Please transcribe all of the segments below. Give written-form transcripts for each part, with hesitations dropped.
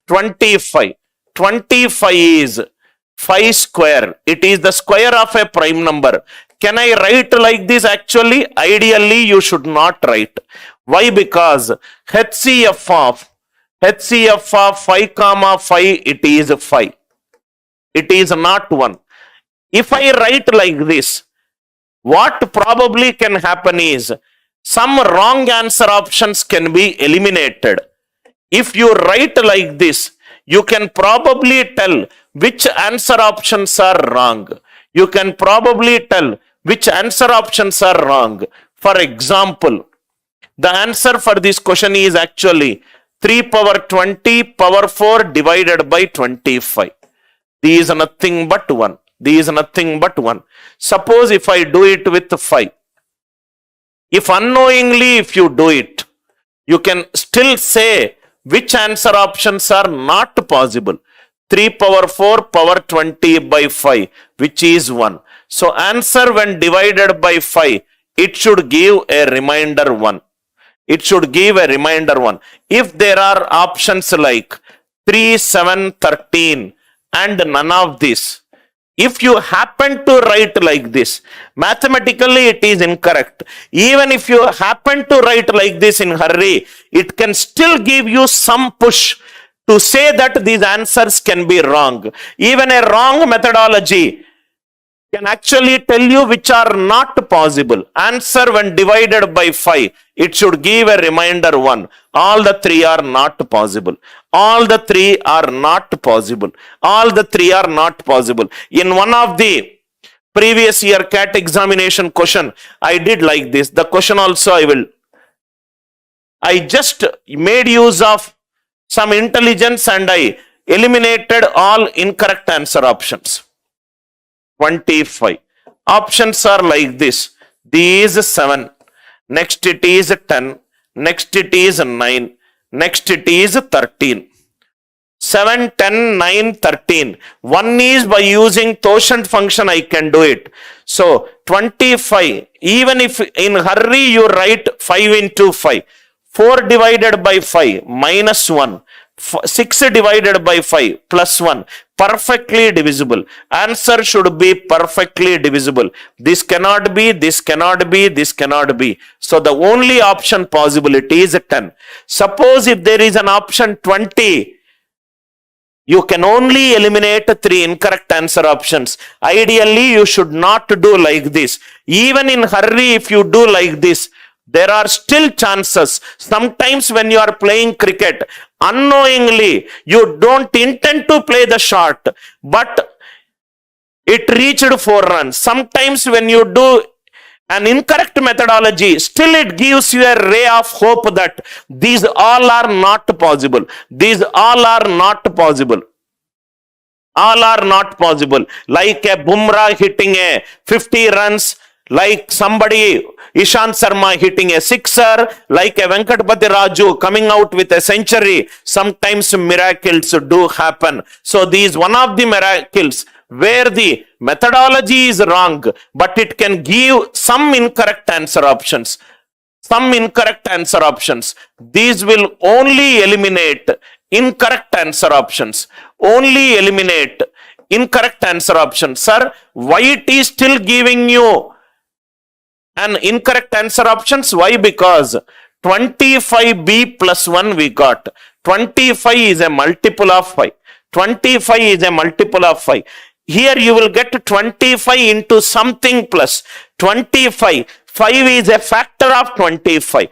25. 25 is 5 square. It is the square of a prime number. Can I write like this? Actually, ideally, you should not write. Why? Because HCF of 5 comma 5, it is 5. It is not 1. If I write like this, what probably can happen is some wrong answer options can be eliminated. If you write like this, you can probably tell which answer options are wrong. You can probably tell which answer options are wrong. For example, the answer for this question is actually 3 power 20 power 4 divided by 25. This is nothing but 1. This is nothing but 1. Suppose if I do it with 5. If unknowingly if you do it, you can still say which answer options are not possible. 3 power 4 power 20 by 5, which is 1. So answer when divided by 5, it should give a remainder 1. It should give a remainder 1. If there are options like 3, 7, 13 and none of this, if you happen to write like this, mathematically it is incorrect. Even if you happen to write like this in hurry, it can still give you some push to say that these answers can be wrong. Even a wrong methodology can actually tell you which are not possible. Answer when divided by 5, it should give a remainder 1. All the 3 are not possible. All the 3 are not possible. All the 3 are not possible. In one of the previous year CAT examination question, I did like this. The question also I just made use of some intelligence and I eliminated all incorrect answer options. 25. Options are like this. These 7. Next it is 10. Next it is 9. Next it is 13. 7, 10, 9, 13. One is by using quotient function I can do it. So 25. Even if in hurry you write 5 into 5. 4 divided by 5 minus 1. 6 divided by 5 plus 1. Perfectly divisible. Answer should be perfectly divisible. This cannot be, this cannot be, this cannot be. So the only option possibility is 10. Suppose if there is an option 20, you can only eliminate 3 incorrect answer options. Ideally, you should not do like this. Even in hurry, if you do like this, there are still chances. Sometimes when you are playing cricket, unknowingly, you don't intend to play the shot, but it reached 4 runs. Sometimes when you do an incorrect methodology, still it gives you a ray of hope that these all are not possible. These all are not possible. All are not possible. Like a Bumrah hitting a 50 runs, like somebody, Ishant Sharma hitting a sixer, like a Venkatapati Raju coming out with a century. Sometimes miracles do happen. So these one of the miracles where the methodology is wrong, but it can give some incorrect answer options. Some incorrect answer options. These will only eliminate incorrect answer options. Only eliminate incorrect answer options. Sir, why it is still giving you an incorrect answer options? Why? Because 25b plus 1 we got. 25 is a multiple of 5. 25 is a multiple of 5. Here you will get 25 into something plus 25. 5 is a factor of 25.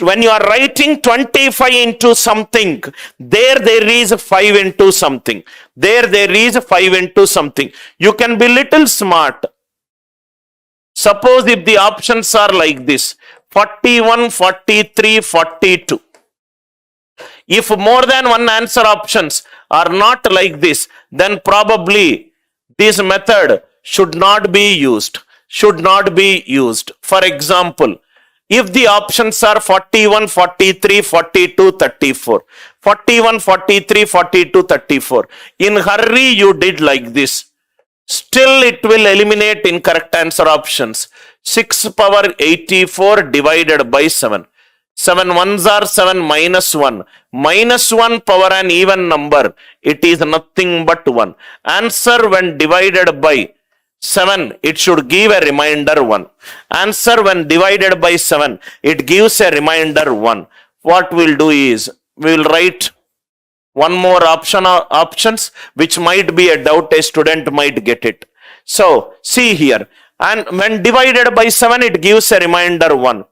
When you are writing 25 into something, there is 5 into something. There is 5 into something. You can be little smart. Suppose if the options are like this, 41, 43, 42. If more than one answer options are not like this, then probably this method should not be used. Should not be used. For example, if the options are 41, 43, 42, 34. 41, 43, 42, 34. In hurry you did like this. Still it will eliminate incorrect answer options. 6 power 84 divided by 7. 7 ones are 7 minus 1. Minus 1 power an even number. It is nothing but 1. Answer when divided by 7, it should give a remainder 1. Answer when divided by 7, it gives a remainder 1. What we'll do is, we will write one more option or options which might be a doubt, a student might get it. So see here, and when divided by 7, it gives a remainder 1.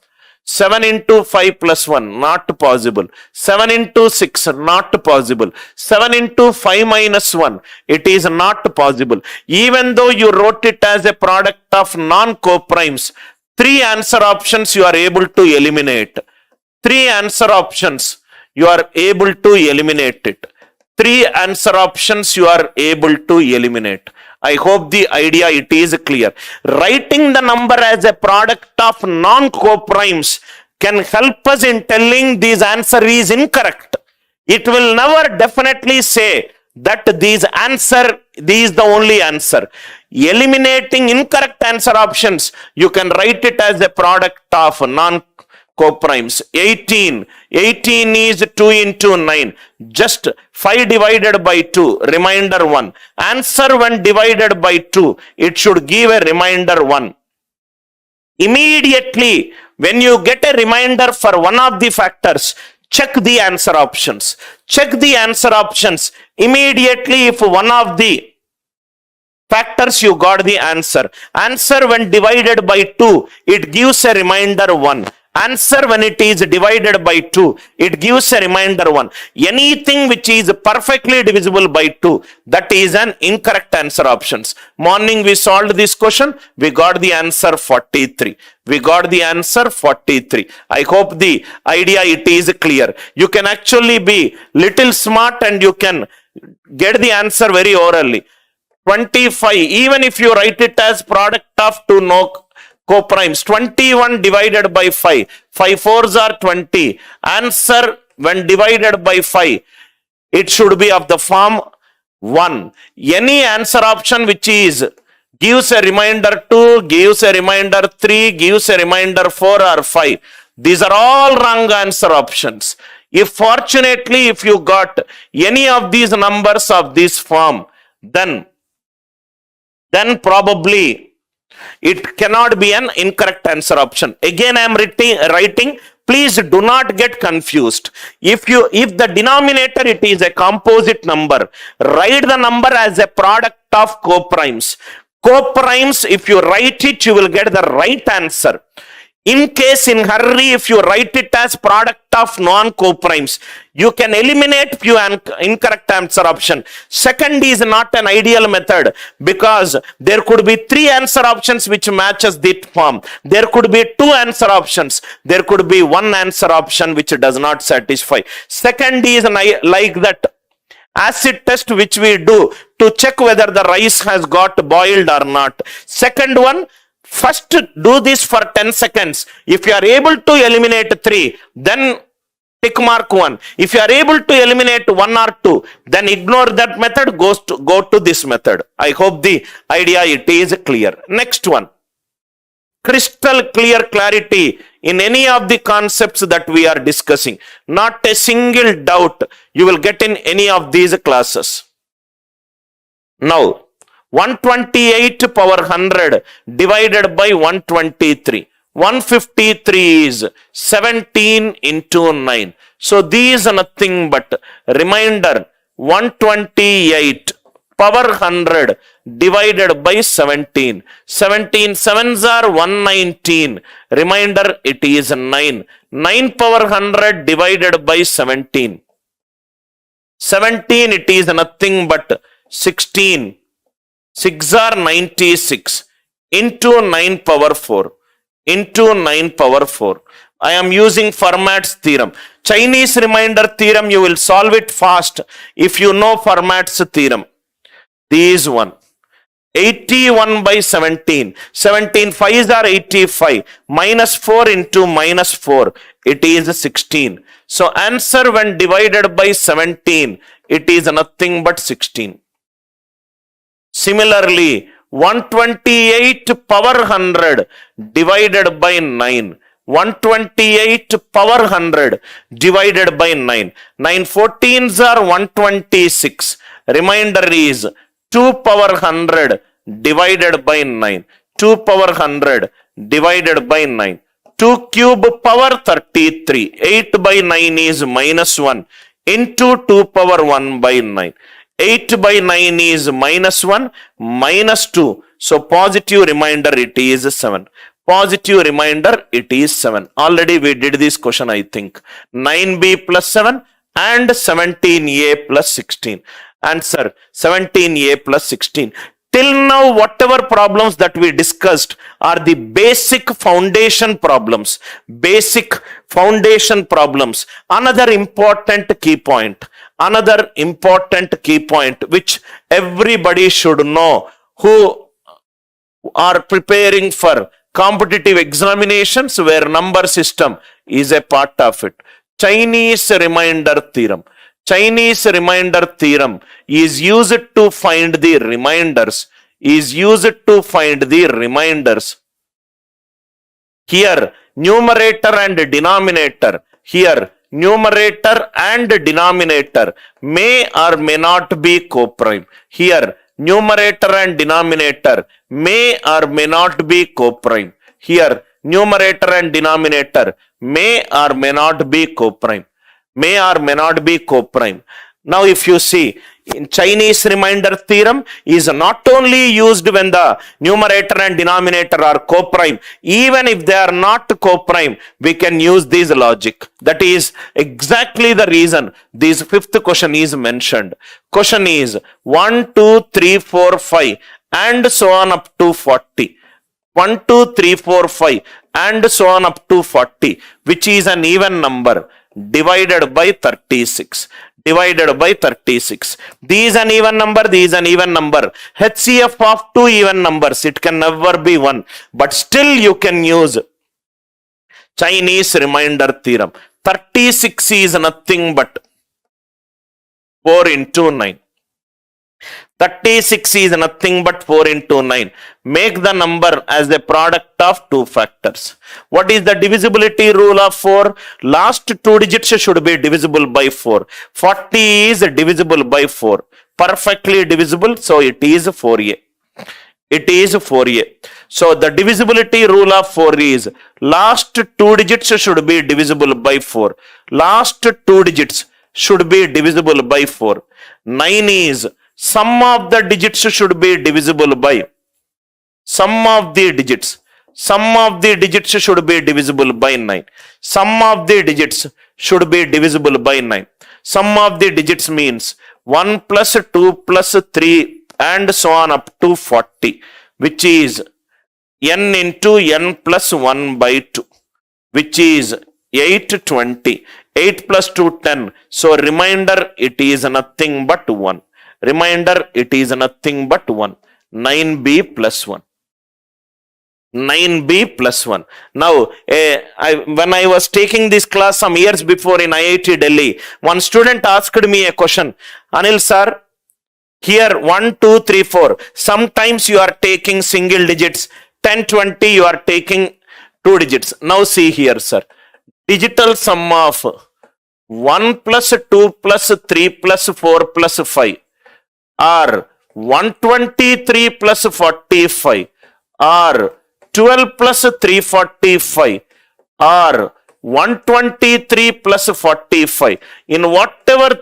7 into 5 plus 1, not possible. 7 into 6, not possible. 7 into 5 minus 1, it is not possible. Even though you wrote it as a product of non-coprimes, 3 answer options you are able to eliminate. 3 answer options you are able to eliminate it. 3 answer options you are able to eliminate. I hope the idea it is clear. Writing the number as a product of non-coprimes can help us in telling this answer is incorrect. It will never definitely say that this is the only answer. Eliminating incorrect answer options, you can write it as a product of non-coprimes. 18 is 2 into 9. Just 5 divided by 2, remainder 1. Answer when divided by 2, it should give a remainder 1. Immediately, when you get a remainder for one of the factors, check the answer options. Check the answer options. Immediately, if one of the factors you got the answer. Answer when divided by 2, it gives a remainder 1. Answer when it is divided by 2, it gives a remainder 1. Anything which is perfectly divisible by 2, that is an incorrect answer options. Morning we solved this question, we got the answer 43. We got the answer 43. I hope the idea it is clear. You can actually be little smart and you can get the answer very orally. 25, even if you write it as product of 2 coprimes, 21 divided by 5, 5 fours are 20. Answer when divided by 5, it should be of the form 1. Any answer option which is gives a remainder 2, gives a remainder 3, gives a remainder 4 or 5, these are all wrong answer options. If fortunately if you got any of these numbers of this form, then probably it cannot be an incorrect answer option. Again, I am writing. Please do not get confused. If the denominator it is a composite number, write the number as a product of coprimes. Coprimes, if you write it, you will get the right answer. In case in hurry, if you write it as product of non-coprimes, you can eliminate few incorrect answer option. Second is not an ideal method because there could be 3 answer options which matches that form. There could be 2 answer options. There could be 1 answer option which does not satisfy. Second is like that acid test which we do to check whether the rice has got boiled or not. Second one, first do this for 10 seconds. If you are able to eliminate 3, then tick mark 1. If you are able to eliminate 1 or 2, then ignore that method, go to this method. I hope the idea it is clear. Next one. Crystal clear clarity in any of the concepts that we are discussing. Not a single doubt you will get in any of these classes. Now, 128 power 100 divided by 123. 153 is 17 into 9. So these are nothing but remainder 128 power 100 divided by 17. 17 sevens are 119. Remainder it is 9. 9 power 100 divided by 17. 17 it is nothing but 16. 6 are 96 into 9 power 4 into 9 power 4. I am using Fermat's theorem. Chinese remainder theorem, you will solve it fast if you know Fermat's theorem. This one. 81 by 17. 17 5s are 85. Minus 4 into minus 4. It is 16. So answer when divided by 17, it is nothing but 16. Similarly, 128 power 100 divided by 9. 128 power 100 divided by 9. 9 14s are 126. Remainder is 2 power 100 divided by 9. 2 power 100 divided by 9. 2 cube power 33. 8 by 9 is minus 1 into 2 power 1 by 9. 8 by 9 is minus 1 minus 2. So positive remainder it is 7. Positive remainder it is 7. Already we did this question I think. 9b plus 7 and 17a plus 16. Answer 17a plus 16. Till now, whatever problems that we discussed are the basic foundation problems. Basic foundation problems. Another important key point. Another important key point which everybody should know who are preparing for competitive examinations where number system is a part of it. Chinese remainder theorem. Chinese remainder theorem is used to find the remainders. Here, numerator and denominator. Here, numerator and denominator may or may not be coprime. Here, numerator and denominator may or may not be coprime. Here, numerator and denominator may or may not be coprime. May or may not be coprime. Now if you see, in Chinese remainder theorem is not only used when the numerator and denominator are coprime, even if they are not coprime, we can use this logic. That is exactly the reason this fifth question is mentioned. Question is 1, 2, 3, 4, 5 and so on up to 40. 1, 2, 3, 4, 5 and so on up to 40, which is an even number, divided by 36. Divided by 36. These is an even number, these is an even number. HCF of two even numbers, it can never be 1. But still you can use Chinese remainder theorem. 36 is nothing but 4 into 9. 36 is nothing but 4 into 9. Make the number as a product of two factors. What is the divisibility rule of 4? Last two digits should be divisible by 4. 40 is divisible by 4. Perfectly divisible, so it is 4a. It is 4a. So the divisibility rule of 4 is last two digits should be divisible by 4. Last two digits should be divisible by 4. 9 is sum of the digits should be divisible by sum of the digits. Sum of the digits should be divisible by 9. Sum of the digits should be divisible by 9. Sum of the digits means 1 plus 2 plus 3 and so on up to 40, which is n into n plus 1 by 2, which is 820. 8 plus 2, 10. So remainder it is nothing but 1. Remainder it is nothing but 1. 9b plus 1. 9b plus 1. Now, when I was taking this class some years before in IIT Delhi, one student asked me a question. Anil sir, here 1, 2, 3, 4. Sometimes you are taking single digits. 10, 20 you are taking two digits. Now see here sir. Digital sum of 1 plus 2 plus 3 plus 4 plus 5 are 123 plus 45 are 12 plus 345 are 123 plus 45. In whatever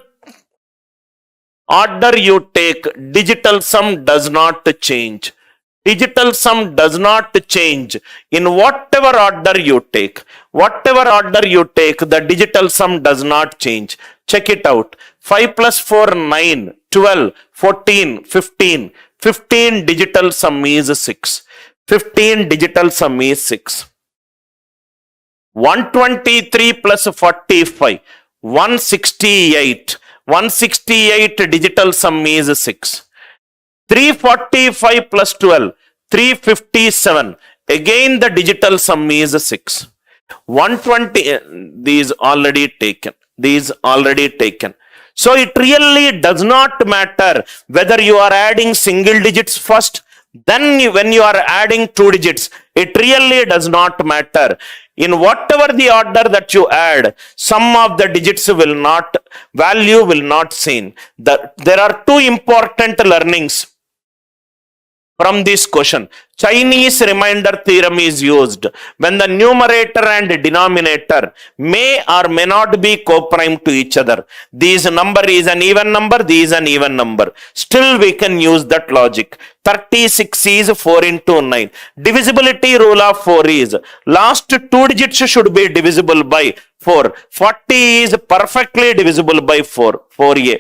order you take, digital sum does not change. Digital sum does not change in whatever order you take. Whatever order you take, the digital sum does not change. Check it out. 5 plus 4, 9, 12, 14, 15. 15 digital sum is 6. 15 digital sum is 6. 123 plus 45, 168. 168 digital sum is 6. 345 plus 12, 357. Again the digital sum is 6. 120, these already taken. These already taken. So it really does not matter whether you are adding single digits first, then when you are adding two digits, it really does not matter. In whatever the order that you add, sum of the digits will not, value will not seen. There are two important learnings from this question. Chinese remainder theorem is used when the numerator and denominator may or may not be co-prime to each other. This number is an even number, this is an even number. Still we can use that logic. 36 is 4 into 9. Divisibility rule of 4 is last two digits should be divisible by 4. 40 is perfectly divisible by 4. 4a.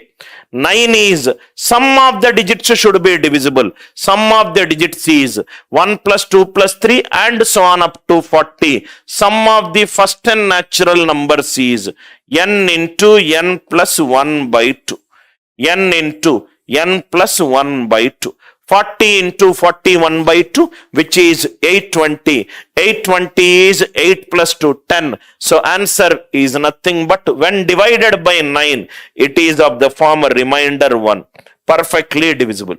9 is sum of the digits should be divisible. Sum of the digits is 1 plus 2 plus 3 and so on up to 40. Sum of the first n natural numbers is n into n plus 1 by 2. n into n plus 1 by 2. 40 into 41 by 2, which is 820. 820 is 8 plus 2, 10. So answer is nothing but when divided by 9, it is of the form remainder 1. Perfectly divisible.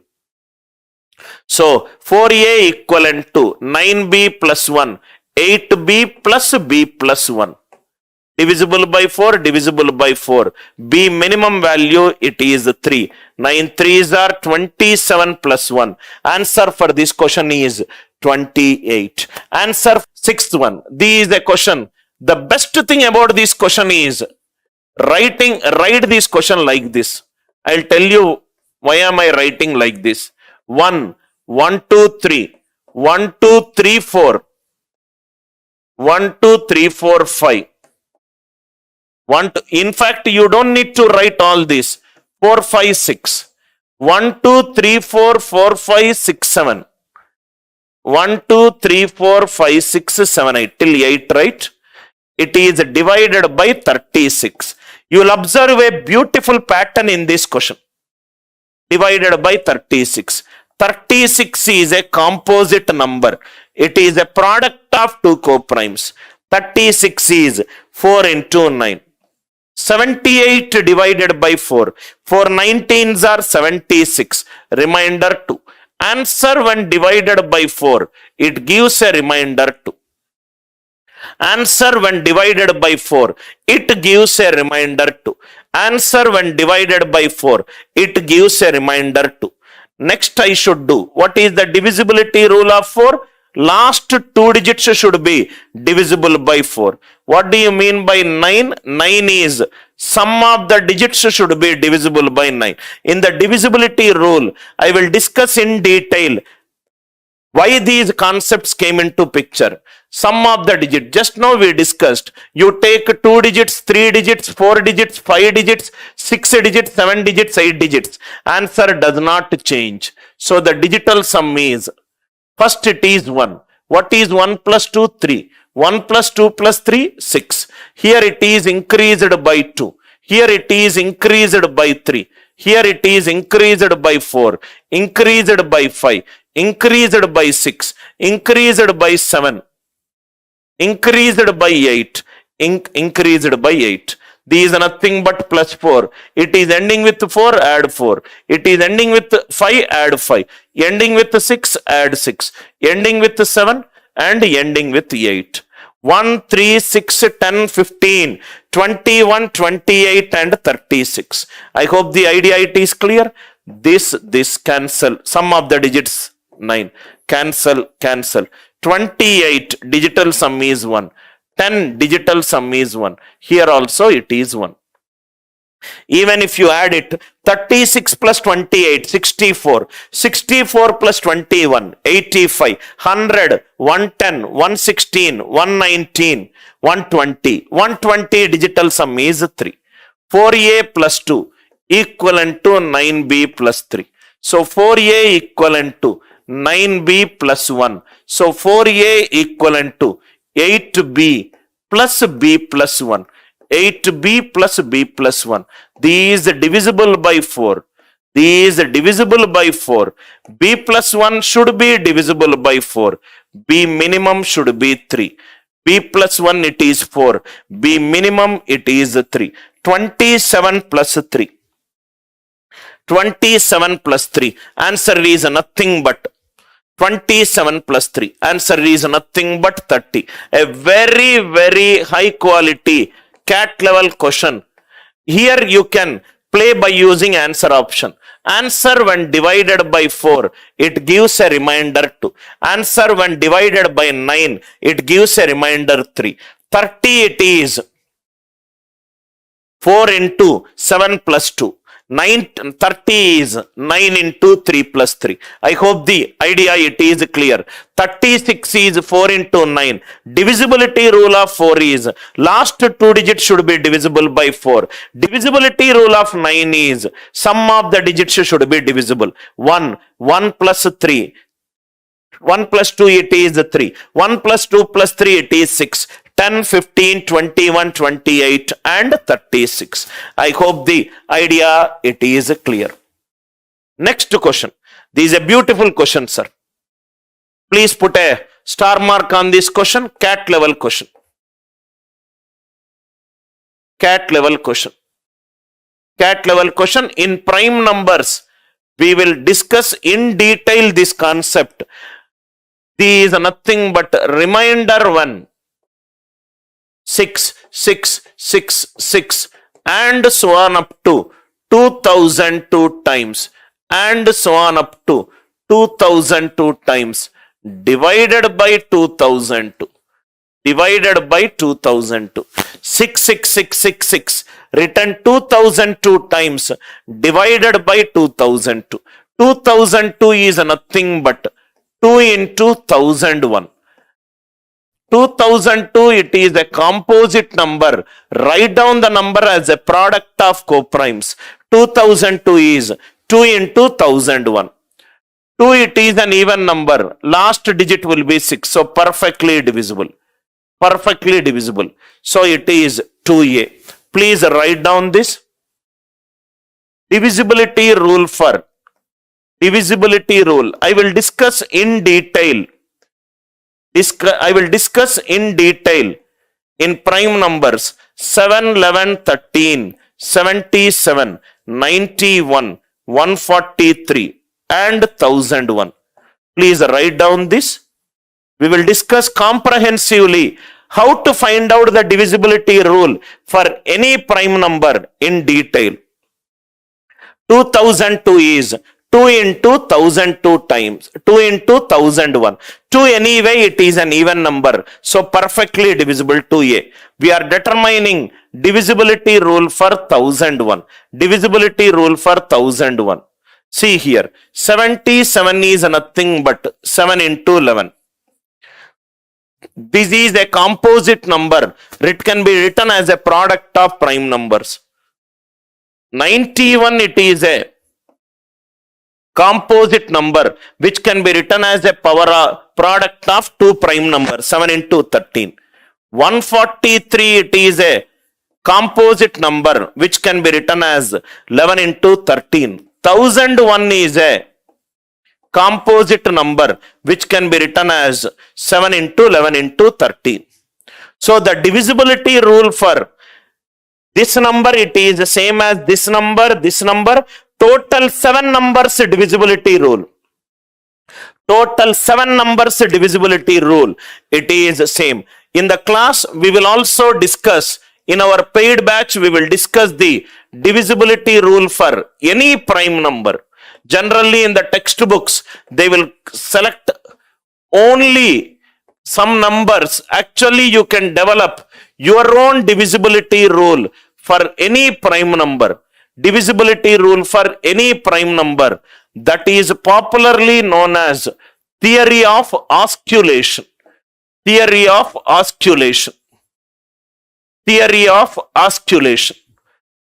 So 4a equivalent to 9b plus 1, 8b plus b plus 1. Divisible by 4, divisible by 4. B minimum value, it is 3. 9 3s are 27 plus 1. Answer for this question is 28. Answer sixth one. This is a question. The best thing about this question is write this question like this. I'll tell you why am I writing like this. 1, 1, 2, 3. 1, 2, 3, 4. 1, 2, 3, 4, 5. In fact, you don't need to write all this. 4, 5, 6. 1, 2, 3, 4, 4, 5, 6, 7. 1, 2, 3, 4, 5, 6, 7, 8. Till 8, right? It is divided by 36. You will observe a beautiful pattern in this question. Divided by 36. 36 is a composite number. It is a product of two co-primes. 36 is 4 into 9. 78 divided by 4. 4 19s are 76. Remainder 2. Answer when divided by 4, it gives a remainder 2. Answer when divided by 4, it gives a remainder 2. Answer when divided by 4, it gives a remainder 2. Next I should do. What is the divisibility rule of 4? Last two digits should be divisible by 4. What do you mean by 9? 9 is sum of the digits should be divisible by 9. In the divisibility rule, I will discuss in detail why these concepts came into picture. Sum of the digit. Just now we discussed. You take 2 digits, 3 digits, 4 digits, 5 digits, 6 digits, 7 digits, 8 digits. Answer does not change. So the digital sum is, first it is 1. What is 1 plus 2? 3. 1 plus 2 plus 3? 6. Here it is increased by 2. Here it is increased by 3. Here it is increased by 4. Increased by 5. Increased by 6. Increased by 7. Increased by 8. Increased by 8. These are nothing but plus 4. It is ending with 4, add 4. It is ending with 5, add 5. Ending with 6, add 6. Ending with 7 and ending with 8. 1, 3, 6, 10, 15, 21, 28 and 36. I hope the idea it is clear. This cancel. Sum of the digits 9. Cancel. 28 digital sum is 1. 10 digital sum is 1. Here also it is 1. Even if you add it, 36 plus 28, 64. 64 plus 21, 85. 100, 110, 116, 119, 120. 120 digital sum is 3. 4a plus 2 equivalent to 9b plus 3. So 4a equivalent to 9b plus 1. So 4a equivalent to 8b plus b plus 1. 8b plus b plus 1. These divisible by 4. These divisible by 4. B plus 1 should be divisible by 4. B minimum should be 3. B plus 1 it is 4. B minimum it is 3. 27 plus 3. 27 plus 3. Answer is nothing but 27 plus 3. Answer is nothing but 30. A very, very high quality cat level question. Here you can play by using answer option. Answer when divided by 4, it gives a remainder 2. Answer when divided by 9, it gives a remainder 3. 30 it is 4 into 7 plus 2. 30 is 9 into 3 plus 3. I hope the idea it is clear. 36 is 4 into 9. Divisibility rule of 4 is last 2 digits should be divisible by 4. Divisibility rule of 9 is sum of the digits should be divisible. 1 plus 3. 1 plus 2 it is 3. 1 plus 2 plus 3 it is 6. 10, 15, 21, 28 and 36. I hope the idea it is clear. Next question. This is a beautiful question, sir. Please put a star mark on this question. Cat level question. Cat level question. Cat level question. In prime numbers, we will discuss in detail this concept. This is nothing but remainder 1. 6, 6, 6, 6 and so on up to 2002 times and so on up to 2002 times divided by 2002 divided by 2002. 6, 6, 6, 6, 6 written 2002 times divided by 2002. 2002 is nothing but 2 into 1001. 2002 it is a composite number. Write down the number as a product of coprimes. 2002 is 2 into 1001. 2 it is an even number. Last digit will be 6. So perfectly divisible. Perfectly divisible. So it is 2a. Please write down this. Divisibility rule for. Divisibility rule. I will discuss in detail. I will discuss in detail in prime numbers 7, 11, 13, 77, 91, 143 and 1001. Please write down this. We will discuss comprehensively how to find out the divisibility rule for any prime number in detail. 2002 is 2 into 1002 times, 2 into 1001. 2 anyway, it is an even number. So perfectly divisible 2a. We are determining divisibility rule for 1001. Divisibility rule for 1001. See here, 77 is nothing but 7 into 11. This is a composite number. It can be written as a product of prime numbers. 91 it is a composite number which can be written as a product of two prime numbers, 7 into 13. 143 it is a composite number which can be written as 11 into 13. 1001 is a composite number which can be written as 7 into 11 into 13. So the divisibility rule for this number, it is the same as this number, total 7 numbers divisibility rule. Total 7 numbers divisibility rule, it is same. In the class, we will also discuss, in our paid batch, we will discuss the divisibility rule for any prime number. Generally, in the textbooks, they will select only some numbers. Actually, you can develop your own divisibility rule for any prime number. Divisibility rule for any prime number, that is popularly known as theory of osculation. Theory of osculation. Theory of osculation.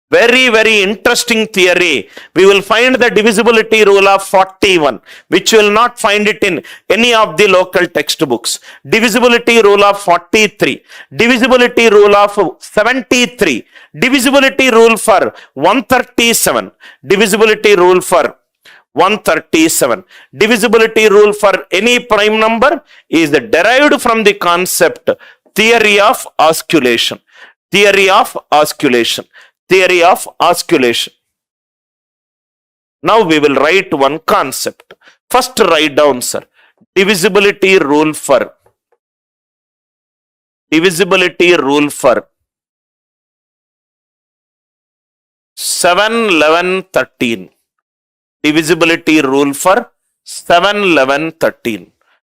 Very, very interesting theory. We will find the divisibility rule of 41, which you will not find it in any of the local textbooks. Divisibility rule of 43. Divisibility rule of 73. Divisibility rule for 137. Divisibility rule for 137. Divisibility rule for any prime number is derived from the concept theory of osculation. Theory of osculation. Theory of osculation. Now we will write one concept. First write down, sir. divisibility rule for 7, 11, 13. Divisibility rule for 7, 11, 13.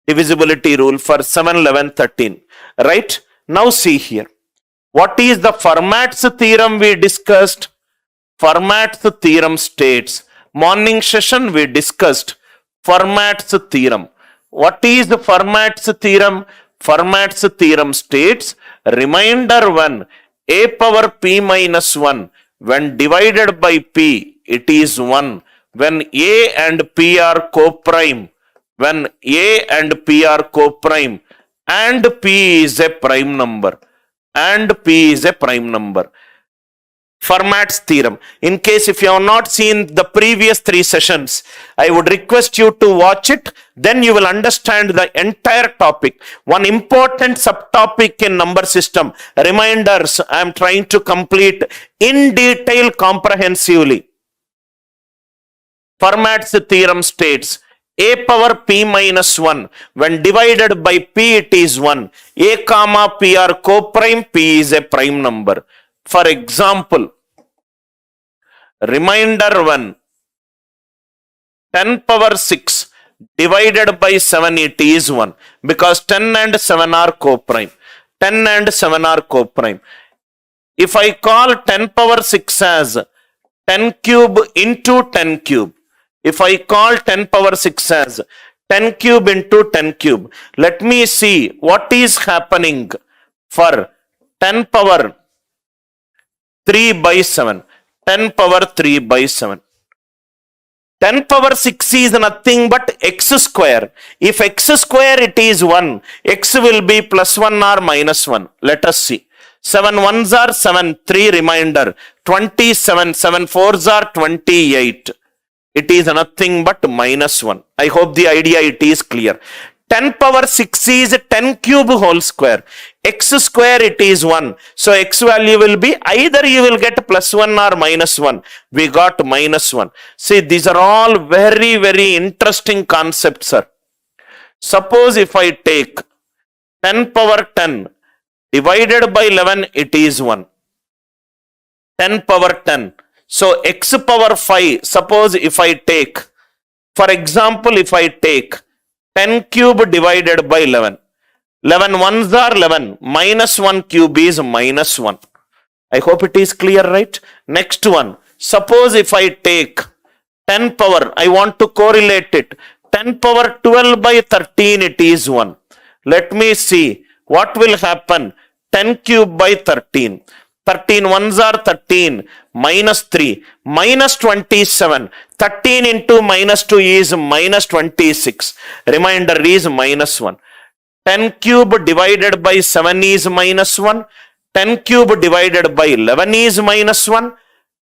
Divisibility rule for 7, 11, 13. Right? Now see here. What is the Fermat's theorem we discussed? Fermat's theorem states, morning session we discussed Fermat's theorem. What is the Fermat's theorem? Fermat's theorem states, reminder when a power p minus 1, when divided by p, it is 1. When a and p are coprime, and p is a prime number, Fermat's theorem. In case if you have not seen the previous 3 sessions, I would request you to watch it. Then you will understand the entire topic. One important subtopic in number system, reminders, I am trying to complete in detail comprehensively. Fermat's theorem states, a power p minus 1, when divided by p it is 1. A comma p are coprime, p is a prime number. For example, reminder when 10 power 6 divided by 7 it is 1, because 10 and 7 are coprime. If I call 10 power 6 as 10 cube into 10 cube, if I call 10 power 6 as 10 cube into 10 cube, let me see what is happening for 10 power 3 by 7. 10 power 3 by 7. 10 power 6 is nothing but x square. If x square it is 1, x will be plus 1 or minus 1. Let us see. 7 ones are 7, 3 reminder. 27, 7 fours are 28. It is nothing but minus 1. I hope the idea it is clear. 10 power 6 is 10 cube whole square. X square it is 1. So x value will be either you will get plus 1 or minus 1. We got minus 1. See, these are all very, very interesting concepts, sir. Suppose if I take 10 power 10 divided by 11, it is 1. 10 power 10. So x power 5, suppose if I take, for example, if I take 10 cube divided by 11. 11 ones are 11. Minus 1 cube is minus 1. I hope it is clear, right? Next one. Suppose if I take 10 power, I want to correlate it. 10 power 12 by 13, it is 1. Let me see what will happen. 10 cube by 13. 13 ones are 13. Minus 3. Minus 27. 13 into minus 2 is minus 26. Remainder is minus 1. 10 cube divided by 7 is minus 1. 10 cube divided by 11 is minus 1.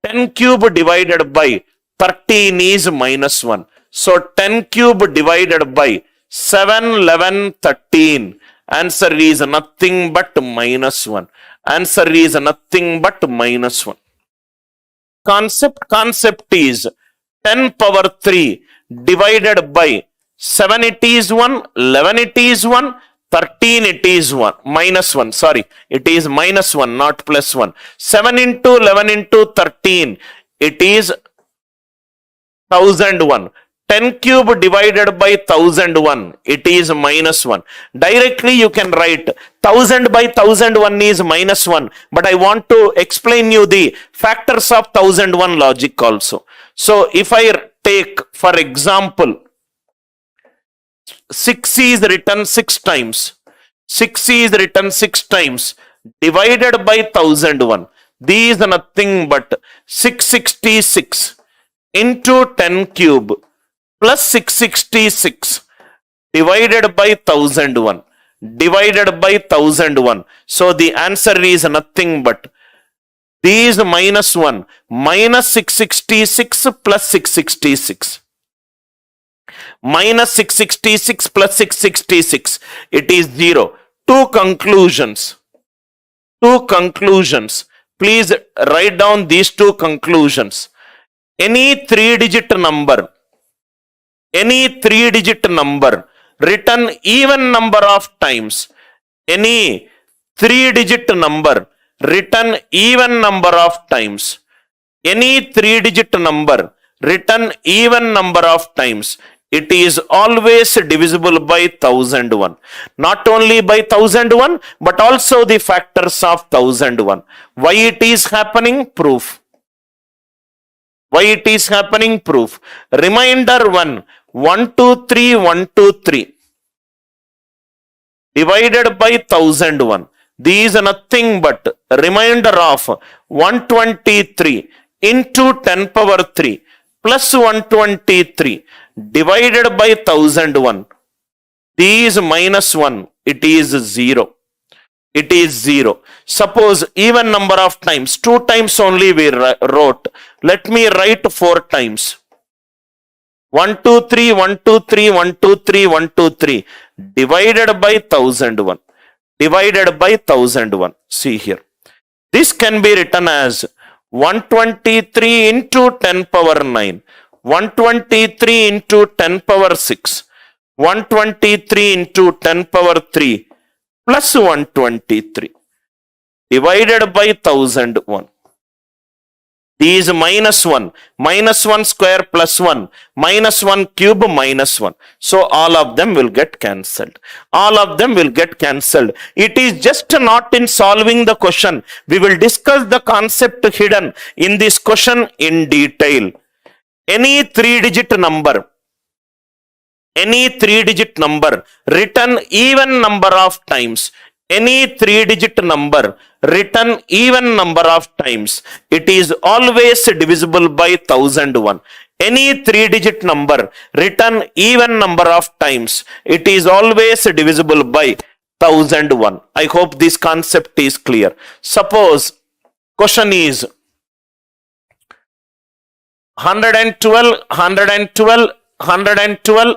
10 cube divided by 13 is minus 1. So 10 cube divided by 7, 11, 13. Answer is nothing but minus 1. Answer is nothing but minus 1. Concept is 10 power 3 divided by 7 it is 1, 11 it is 1, 13 it is 1, minus 1, sorry, it is minus 1, not plus 1. 7 into 11 into 13, it is 1001. 10 cube divided by 1001, it is minus 1. Directly you can write 1000 by 1001 is minus 1. But I want to explain you the factors of 1001 logic also. So if I take, for example, 6 is written 6 times. 6 is written 6 times divided by 1001. These are nothing but 666 into 10 cube plus 666 divided by 1001. Divided by 1001. So the answer is nothing but these minus 1 minus 666 plus 666. Minus 666 plus 666. It is 0. Two conclusions. Please write down these two conclusions. Any three-digit number written even number of times. Any 3-digit number written even number of times. Any 3-digit number written even number of times. It is always divisible by 1001. Not only by 1001, but also the factors of 1001. Why it is happening? Proof. Why it is happening? Proof. Reminder 1. 1, 2, 3, 1, 2, 3. Divided by 1001. These are nothing but remainder of 123 into 10 power 3 plus 123 divided by 1001. These minus 1, it is 0. It is 0. Suppose even number of times, 2 times only we wrote. Let me write 4 times. 1, 2, 3, 1, 2, 3, 1, 2, 3, 1, 2, 3 divided by 1001. Divided by 1001. See here. This can be written as 123 into 10 power 9. 123 into 10 power 6. 123 into 10 power 3 plus 123 divided by 1001. These minus 1. Minus 1 square plus 1. Minus 1 cube minus 1. So all of them will get cancelled. All of them will get cancelled. It is just not in solving the question. We will discuss the concept hidden in this question in detail. Any 3-digit number. Any 3-digit number written even number of times. Any 3-digit number written even number of times. It is always divisible by 1001. Any 3-digit number written even number of times. It is always divisible by 1001. I hope this concept is clear. Suppose question is 112, 112, 112,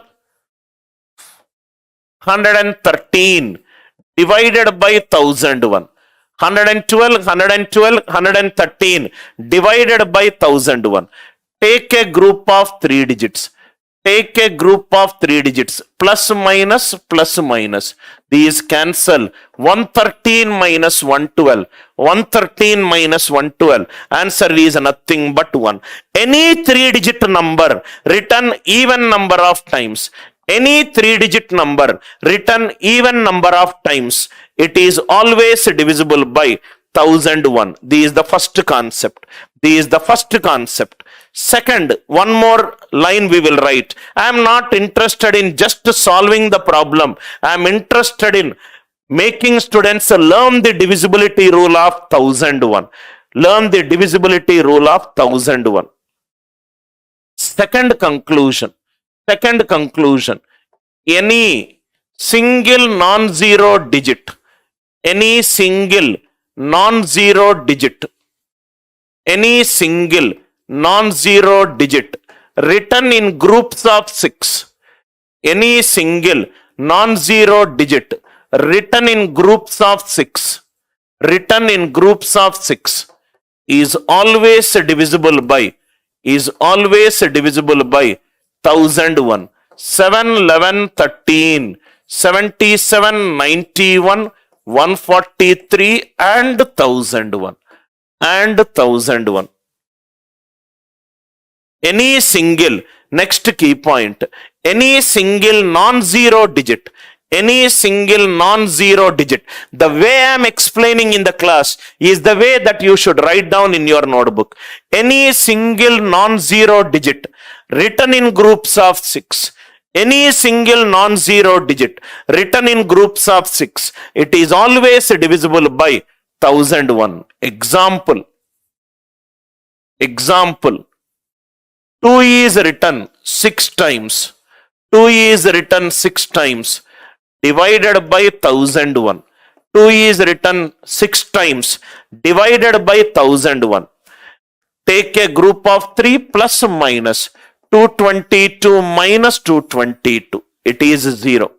113 divided by 1001. 112, 112, 113 divided by 1001. Take a group of 3 digits. Take a group of 3 digits. Plus minus, plus minus. These cancel. 113 minus 112. 113 minus 112. Answer is nothing but 1. Any 3-digit number written even number of times. Any 3-digit number written even number of times. It is always divisible by 1001. This is the first concept. This is the first concept. Second, one more line we will write. I am not interested in just solving the problem. I am interested in making students learn the divisibility rule of 1001. Learn the divisibility rule of 1001. Second conclusion. Second conclusion. Any single non-zero digit. Any single non-zero digit. Any single non-zero digit written in groups of 6. Any single non-zero digit written in groups of 6. Written in groups of 6 is always divisible by. Is always divisible by 1001. 7, 11, 13, 77, 91, 143 and 1001. And 1001. Any single, next key point, any single non-zero digit, any single non-zero digit. The way I am explaining in the class is the way that you should write down in your notebook. Any single non-zero digit written in groups of 6. Any single non-zero digit written in groups of 6. It is always divisible by 1001. Example. Example. 2 is written 6 times. 2 is written 6 times. Divided by 1001. 2 is written 6 times. Divided by 1001. Take a group of 3 plus minus. 222 minus 222. It is 0.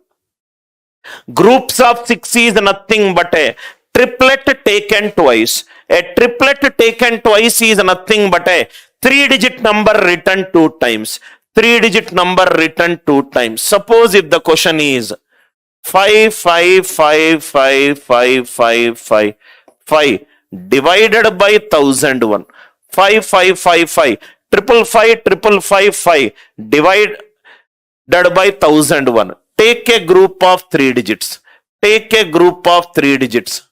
Groups of 6 is nothing but a triplet taken twice. A triplet taken twice is nothing but a 3-digit number written 2 times. 3-digit number written 2 times. Suppose if the question is 5, 5, 5, 5, 5, 5, 5, 5 divided by 1001. 5, 5, 5, 5, 555, 555, 5 divided by 1001. Take a group of 3 digits. Take a group of 3 digits.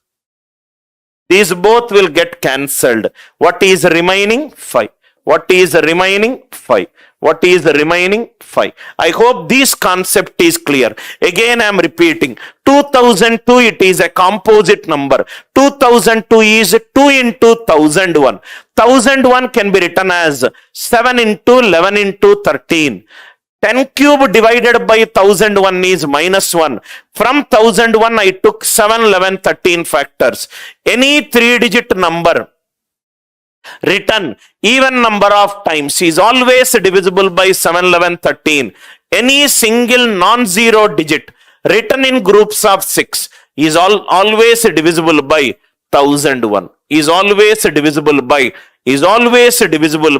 These both will get cancelled. What is remaining? 5. What is remaining? 5. What is remaining? 5. I hope this concept is clear. Again, I am repeating. 2002, it is a composite number. 2002 is 2 into 1001. 1001 can be written as 7 into 11 into 13. 10 cube divided by 1001 is minus 1. From 1001, I took 7, 11, 13 factors. Any 3-digit number written even number of times is always divisible by 7, 11, 13. Any single non-zero digit written in groups of 6 is always divisible by 1001. Is always divisible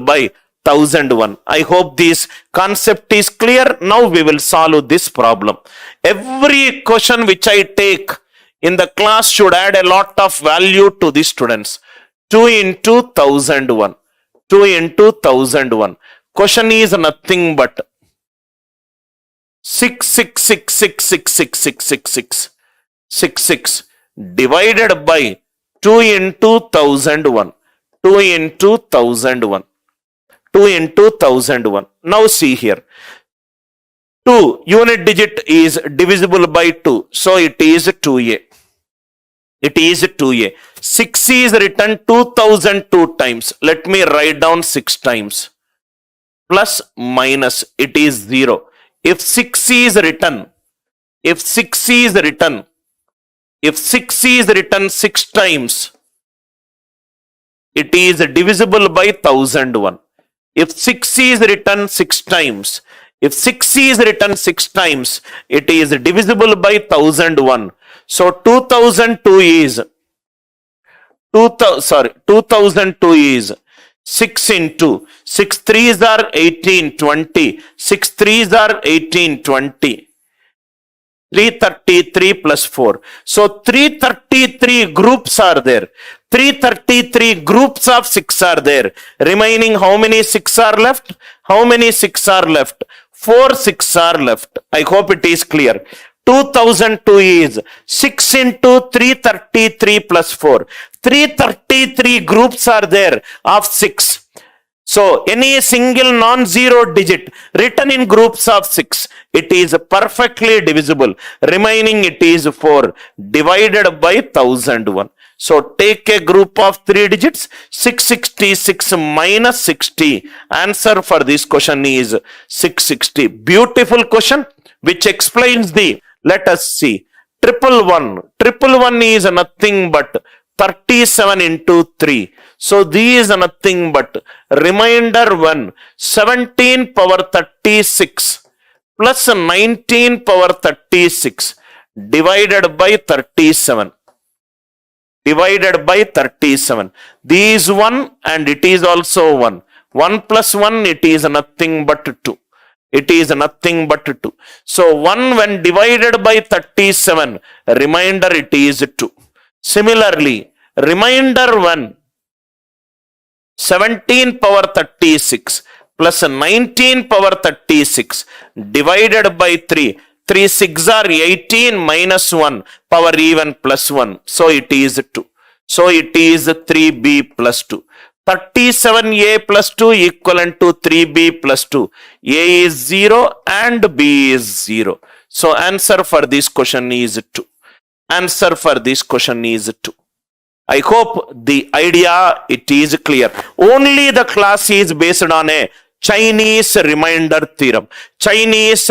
by 1001. I hope this concept is clear. Now we will solve this problem. Every question which I take in the class should add a lot of value to the students. 2 into 1001. 2 into 1001. Question is nothing but 6 divided by 2 into 1001. 2 into 1001. 2 into 1001. Now see here. 2 unit digit is divisible by 2. So it is 2a. It is 2a. 6 is written 2002 times. Let me write down 6 times. Plus minus, it is 0. If 6 is written 6 times, it is divisible by 1001. If 6 is written 6 times, it is divisible by 1001. So 2002 is 6 into 6 3s are 18, 20. 6 3s are 18, 20. 333 plus 4. So 333 groups are there. 333 groups of 6 are there. Remaining how many 6 are left? How many 6 are left? 4 6 are left. I hope it is clear. 2002 is 6 into 333 plus 4. 333 groups are there of 6. So any single non-zero digit written in groups of 6, it is perfectly divisible. Remaining it is 4 divided by 1001. So take a group of 3 digits. 666 minus 60. Answer for this question is 660. Beautiful question which explains the, let us see, 111. 111 is nothing but 37 into 3. So these are nothing but remainder 1. 17 power 36 plus 19 power 36 divided by 37. Divided by 37. These 1 and it is also 1. 1 plus 1, it is nothing but 2. It is nothing but 2. So 1 when divided by 37, remainder it is 2. Similarly, remainder 1, 17 power 36 plus 19 power 36 divided by 3. 3 6 are 18 minus 1 power even plus 1. So it is 2. So it is 3b plus 2. 37a plus 2 equivalent to 3b plus 2. A is 0 and b is 0. So answer for this question is 2. Answer for this question is 2. I hope the idea it is clear. Only the class is based on a Chinese remainder theorem. Chinese